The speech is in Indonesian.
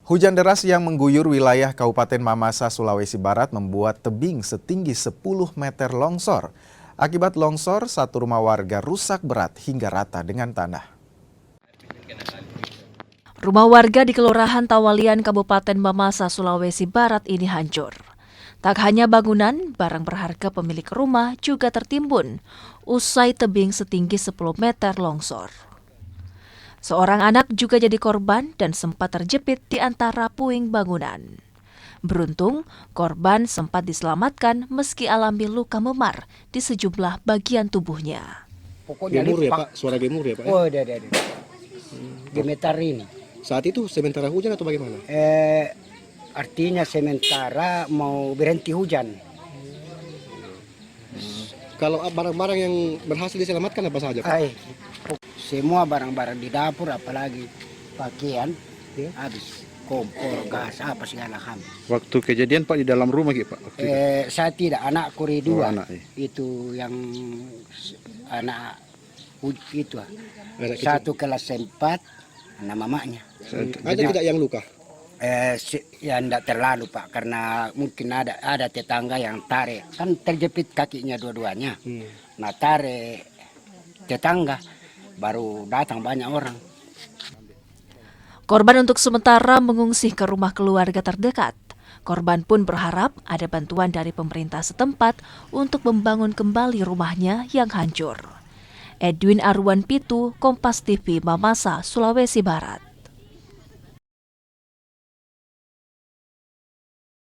Hujan deras yang mengguyur wilayah Kabupaten Mamasa, Sulawesi Barat membuat tebing setinggi 10 meter longsor. Akibat longsor, satu rumah warga rusak berat hingga rata dengan tanah. Rumah warga di Kelurahan Tawalian, Kabupaten Mamasa, Sulawesi Barat ini hancur. Tak hanya bangunan, barang berharga pemilik rumah juga tertimbun usai tebing setinggi 10 meter longsor. Seorang anak juga jadi korban dan sempat terjepit di antara puing bangunan. Beruntung, korban sempat diselamatkan meski alami luka memar di sejumlah bagian tubuhnya. Pokoknya gemur ya Pak, suara gemur ya Pak? Ya? Oh, ada. Gemetar ini. Saat itu sementara hujan atau bagaimana? Artinya sementara mau berhenti hujan. Kalau barang-barang yang berhasil diselamatkan apa saja Pak? Semua barang-barang di dapur, apalagi pakaian, habis. Kompor, gas, apa segala habis. Waktu kejadian Pak di dalam rumah gitu Pak? Saya tidak, anakku dua. Anak, ya. Itu yang anak itu. Satu kelas 4, anak mamanya. Ada tidak yang luka? Ya tidak terlalu Pak, karena mungkin ada tetangga yang tarik, kan terjepit kakinya dua-duanya. Nah tarik tetangga, baru datang banyak orang. Korban untuk sementara mengungsi ke rumah keluarga terdekat. Korban pun berharap ada bantuan dari pemerintah setempat untuk membangun kembali rumahnya yang hancur. Edwin Arwan Pitu, Kompas TV, Mamasa, Sulawesi Barat.